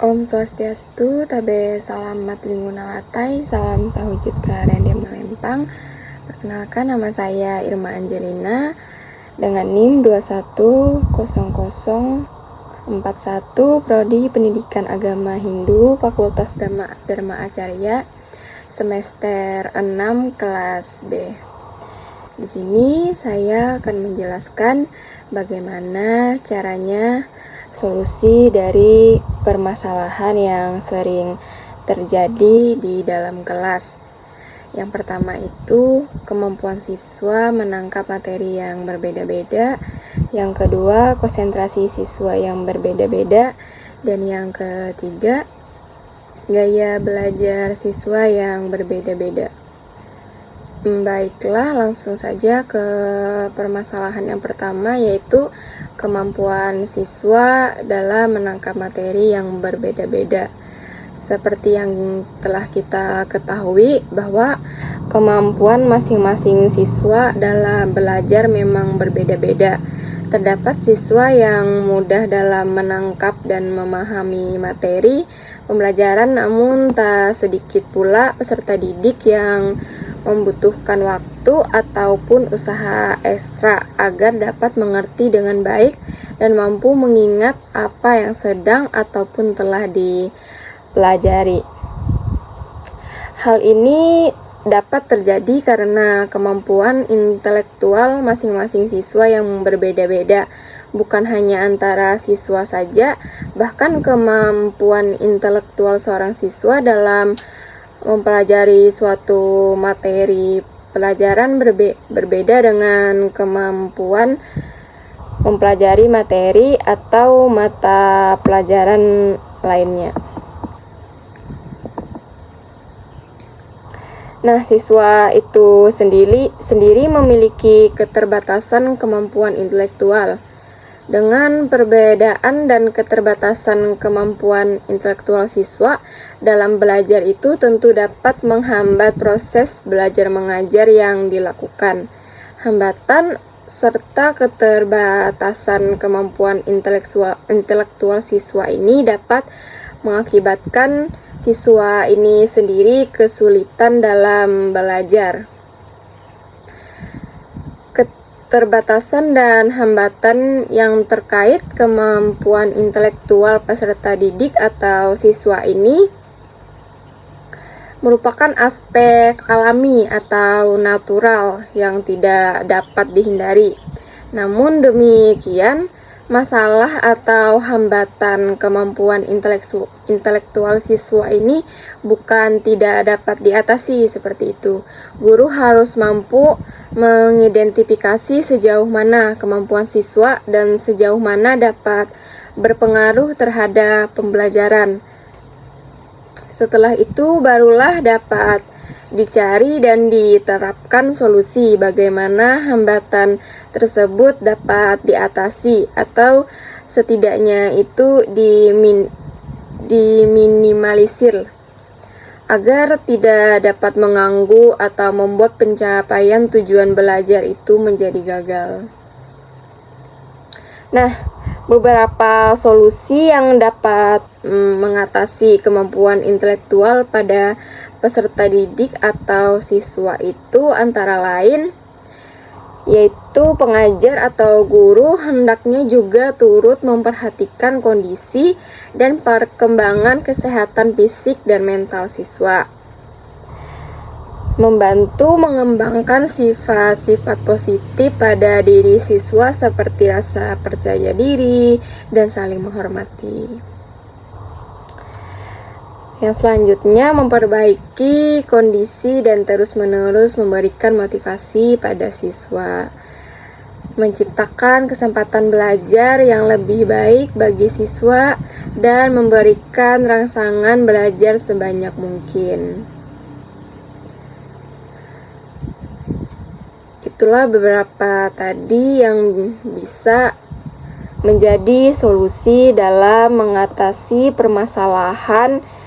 Om Swastiastu, Tabe Salam Matlinguna Latai, Salam Sahwujud Karende Malempang. Perkenalkan, nama saya Irma Angelina dengan NIM 210041, Prodi Pendidikan Agama Hindu, Fakultas Dharma Acarya, semester 6 kelas B. Di sini saya akan menjelaskan bagaimana caranya solusi dari permasalahan yang sering terjadi di dalam kelas. Yang pertama itu kemampuan siswa menangkap materi yang berbeda-beda. Yang kedua, konsentrasi siswa yang berbeda-beda. Dan yang ketiga, gaya belajar siswa yang berbeda-beda. Baiklah, langsung saja ke permasalahan yang pertama, yaitu kemampuan siswa dalam menangkap materi yang berbeda-beda. Seperti yang telah kita ketahui bahwa kemampuan masing-masing siswa dalam belajar memang berbeda-beda. Terdapat siswa yang mudah dalam menangkap dan memahami materi pembelajaran, namun tak sedikit pula peserta didik yang membutuhkan waktu ataupun usaha ekstra agar dapat mengerti dengan baik dan mampu mengingat apa yang sedang ataupun telah dipelajari. Hal ini dapat terjadi karena kemampuan intelektual masing-masing siswa yang berbeda-beda, bukan hanya antara siswa saja, bahkan kemampuan intelektual seorang siswa dalam mempelajari suatu materi pelajaran berbeda dengan kemampuan mempelajari materi atau mata pelajaran lainnya. Nah, siswa itu sendiri memiliki keterbatasan kemampuan intelektual. Dengan perbedaan dan keterbatasan kemampuan intelektual siswa dalam belajar itu tentu dapat menghambat proses belajar mengajar yang dilakukan. Hambatan serta keterbatasan kemampuan intelektual siswa ini dapat mengakibatkan siswa ini sendiri kesulitan dalam belajar. Keterbatasan dan hambatan yang terkait kemampuan intelektual peserta didik atau siswa ini merupakan aspek alami atau natural yang tidak dapat dihindari. Namun demikian, masalah atau hambatan kemampuan intelektual siswa ini bukan tidak dapat diatasi seperti itu. Guru harus mampu mengidentifikasi sejauh mana kemampuan siswa dan sejauh mana dapat berpengaruh terhadap pembelajaran. Setelah itu barulah dapat dicari dan diterapkan solusi bagaimana hambatan tersebut dapat diatasi atau setidaknya itu diminimalisir agar tidak dapat mengganggu atau membuat pencapaian tujuan belajar itu menjadi gagal. Nah, beberapa solusi yang dapat mengatasi kemampuan intelektual pada peserta didik atau siswa itu antara lain yaitu pengajar atau guru hendaknya juga turut memperhatikan kondisi dan perkembangan kesehatan fisik dan mental siswa, membantu mengembangkan sifat-sifat positif pada diri siswa seperti rasa percaya diri dan saling menghormati. Yang selanjutnya, memperbaiki kondisi dan terus-menerus memberikan motivasi pada siswa, menciptakan kesempatan belajar yang lebih baik bagi siswa dan memberikan rangsangan belajar sebanyak mungkin. Itulah beberapa tadi yang bisa menjadi solusi dalam mengatasi permasalahan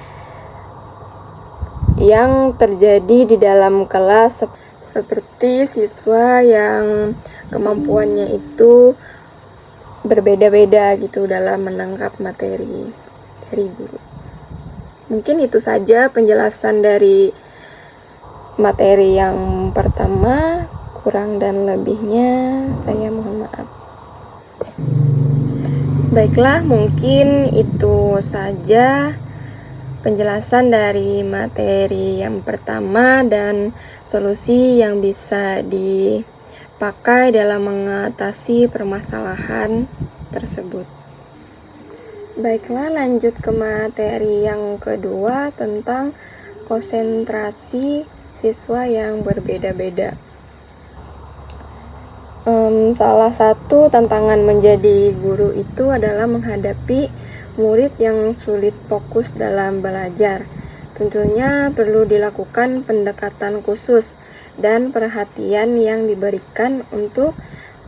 yang terjadi di dalam kelas, seperti siswa yang kemampuannya itu berbeda-beda gitu dalam menangkap materi dari guru. Mungkin itu saja penjelasan dari materi yang pertama. Kurang dan lebihnya saya mohon maaf. Baiklah, mungkin itu saja penjelasan dari materi yang pertama dan solusi yang bisa dipakai dalam mengatasi permasalahan tersebut. Baiklah, lanjut ke materi yang kedua tentang konsentrasi siswa yang berbeda-beda. Salah satu tantangan menjadi guru itu adalah menghadapi murid yang sulit fokus dalam belajar. Tentunya perlu dilakukan pendekatan khusus dan perhatian yang diberikan untuk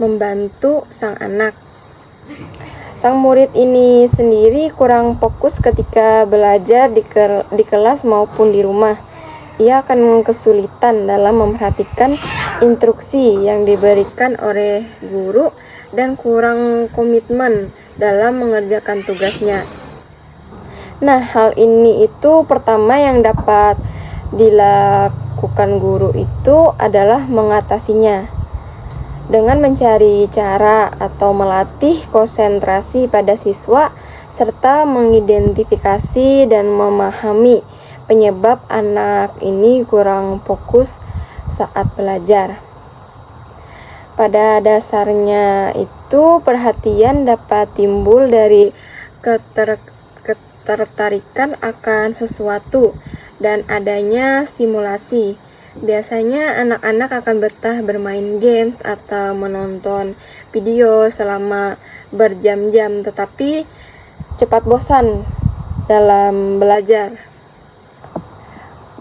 membantu sang anak. Sang murid ini sendiri kurang fokus ketika belajar di kelas maupun di rumah. Ia akan kesulitan dalam memperhatikan instruksi yang diberikan oleh guru dan kurang komitmen dalam mengerjakan tugasnya. Nah, hal ini itu pertama yang dapat dilakukan guru itu adalah mengatasinya dengan mencari cara atau melatih konsentrasi pada siswa serta mengidentifikasi dan memahami penyebab anak ini kurang fokus saat belajar. Pada dasarnya itu perhatian dapat timbul dari ketertarikan akan sesuatu dan adanya stimulasi. Biasanya anak-anak akan betah bermain games atau menonton video selama berjam-jam, tetapi cepat bosan dalam belajar.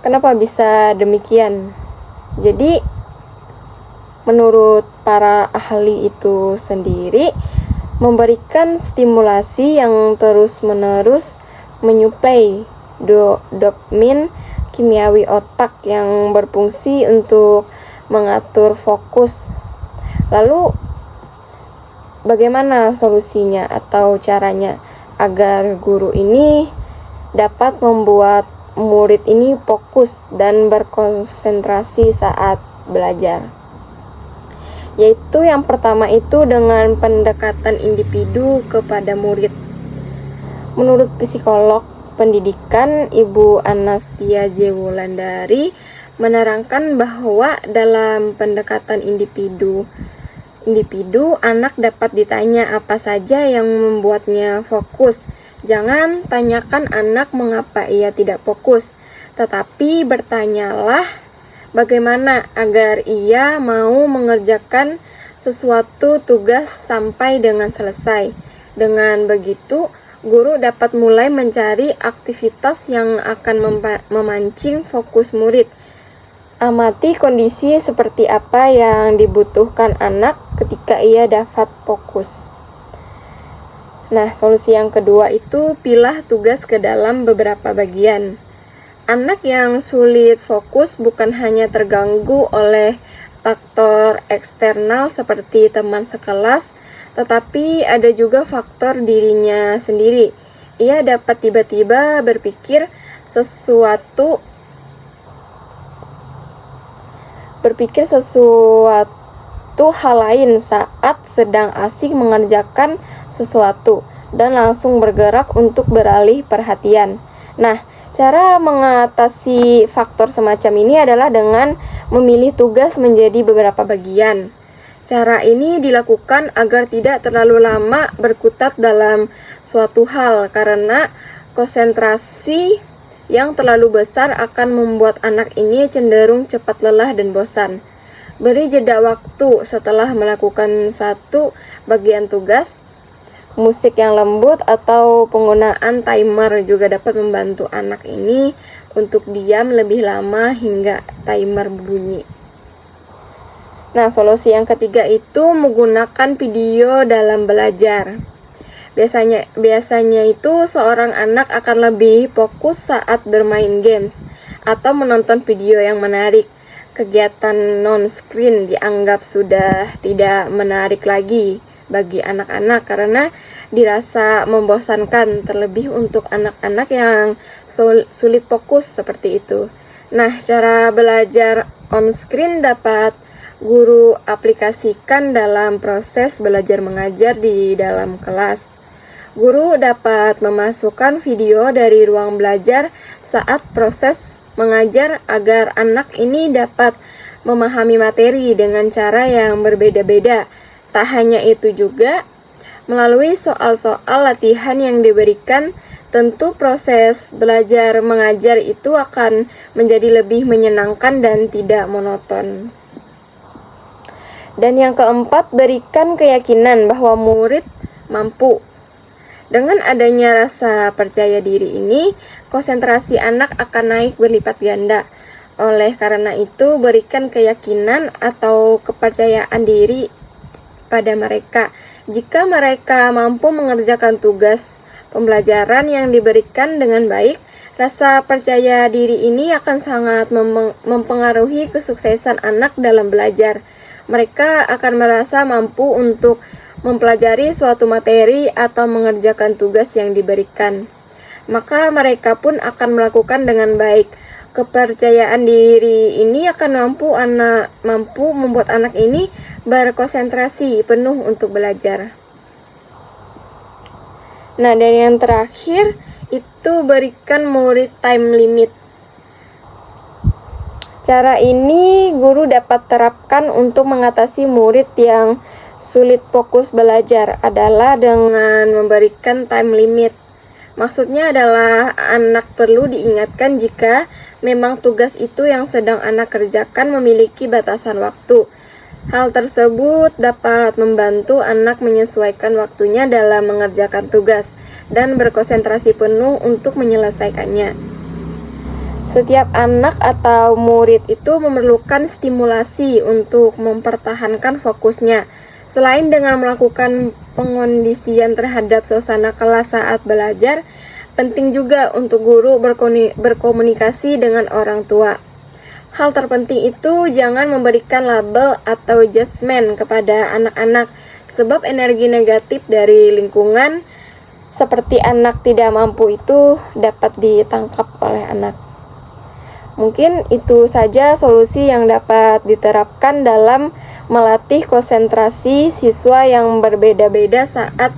Kenapa bisa demikian? Jadi, menurut para ahli itu sendiri, memberikan stimulasi yang terus-menerus menyuplai dopamin kimiawi otak yang berfungsi untuk mengatur fokus. Lalu, bagaimana solusinya atau caranya agar guru ini dapat membuat murid ini fokus dan berkonsentrasi saat belajar? Yaitu yang pertama itu dengan pendekatan individu kepada murid. Menurut psikolog pendidikan Ibu Anastia J. Wulandari menerangkan bahwa dalam pendekatan individu anak dapat ditanya apa saja yang membuatnya fokus. Jangan tanyakan anak mengapa ia tidak fokus, tetapi bertanyalah bagaimana agar ia mau mengerjakan sesuatu tugas sampai dengan selesai. Dengan begitu, guru dapat mulai mencari aktivitas yang akan memancing fokus murid. Amati kondisi seperti apa yang dibutuhkan anak ketika ia dapat fokus. Nah, solusi yang kedua itu pilah tugas ke dalam beberapa bagian. Anak yang sulit fokus bukan hanya terganggu oleh faktor eksternal seperti teman sekelas, tetapi ada juga faktor dirinya sendiri. Ia dapat tiba-tiba berpikir sesuatu hal lain saat sedang asik mengerjakan sesuatu dan langsung bergerak untuk beralih perhatian. Nah, cara mengatasi faktor semacam ini adalah dengan memilih tugas menjadi beberapa bagian. Cara ini dilakukan agar tidak terlalu lama berkutat dalam suatu hal karena konsentrasi yang terlalu besar akan membuat anak ini cenderung cepat lelah dan bosan. Beri jeda waktu setelah melakukan satu bagian tugas. Musik yang lembut atau penggunaan timer juga dapat membantu anak ini untuk diam lebih lama hingga timer berbunyi. Nah, solusi yang ketiga itu menggunakan video dalam belajar. Biasanya itu seorang anak akan lebih fokus saat bermain games atau menonton video yang menarik. Kegiatan non-screen dianggap sudah tidak menarik lagi bagi anak-anak karena dirasa membosankan, terlebih untuk anak-anak yang sulit fokus seperti itu. Nah, cara belajar on screen dapat guru aplikasikan dalam proses belajar mengajar di dalam kelas. Guru dapat memasukkan video dari ruang belajar saat proses mengajar agar anak ini dapat memahami materi dengan cara yang berbeda-beda. Tak hanya itu juga, melalui soal-soal latihan yang diberikan, tentu proses belajar mengajar itu akan menjadi lebih menyenangkan dan tidak monoton. Dan yang keempat, berikan keyakinan bahwa murid mampu. Dengan adanya rasa percaya diri ini, konsentrasi anak akan naik berlipat ganda. Oleh karena itu, berikan keyakinan atau kepercayaan diri pada mereka. Jika mereka mampu mengerjakan tugas pembelajaran yang diberikan dengan baik, rasa percaya diri ini akan sangat mempengaruhi kesuksesan anak dalam belajar. Mereka akan merasa mampu untuk mempelajari suatu materi atau mengerjakan tugas yang diberikan. Maka mereka pun akan melakukan dengan baik. Kepercayaan diri ini akan mampu membuat anak ini berkonsentrasi penuh untuk belajar. Nah, dan yang terakhir itu berikan murid time limit. Cara ini guru dapat terapkan untuk mengatasi murid yang sulit fokus belajar adalah dengan memberikan time limit. Maksudnya adalah anak perlu diingatkan jika memang tugas itu yang sedang anak kerjakan memiliki batasan waktu. Hal tersebut dapat membantu anak menyesuaikan waktunya dalam mengerjakan tugas dan berkonsentrasi penuh untuk menyelesaikannya. Setiap anak atau murid itu memerlukan stimulasi untuk mempertahankan fokusnya. Selain dengan melakukan pengondisian terhadap suasana kelas saat belajar, penting juga untuk guru berkomunikasi dengan orang tua. Hal terpenting itu jangan memberikan label atau judgement kepada anak-anak, sebab energi negatif dari lingkungan seperti anak tidak mampu itu dapat ditangkap oleh anak. Mungkin itu saja solusi yang dapat diterapkan dalam melatih konsentrasi siswa yang berbeda-beda saat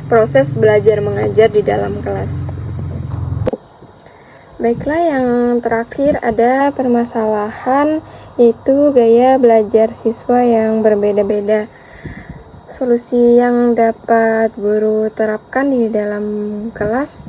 proses belajar mengajar di dalam kelas. Baiklah, yang terakhir ada permasalahan, yaitu gaya belajar siswa yang berbeda-beda. Solusi yang dapat guru terapkan di dalam kelas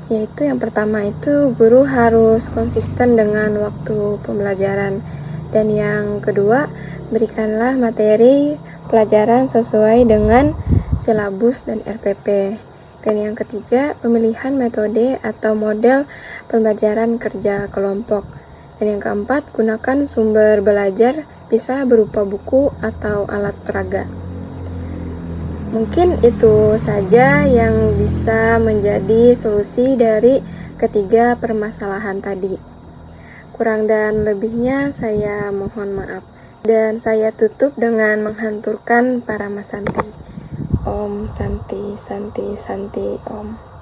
yaitu yang pertama itu guru harus konsisten dengan waktu pembelajaran, dan yang kedua berikanlah materi pelajaran sesuai dengan silabus dan RPP, dan yang ketiga pemilihan metode atau model pembelajaran kerja kelompok, dan yang keempat gunakan sumber belajar bisa berupa buku atau alat peraga. Mungkin itu saja yang bisa menjadi solusi dari ketiga permasalahan tadi. Kurang dan lebihnya saya mohon maaf. Dan saya tutup dengan menghanturkan para Santi. Om Santi Santi Santi Om.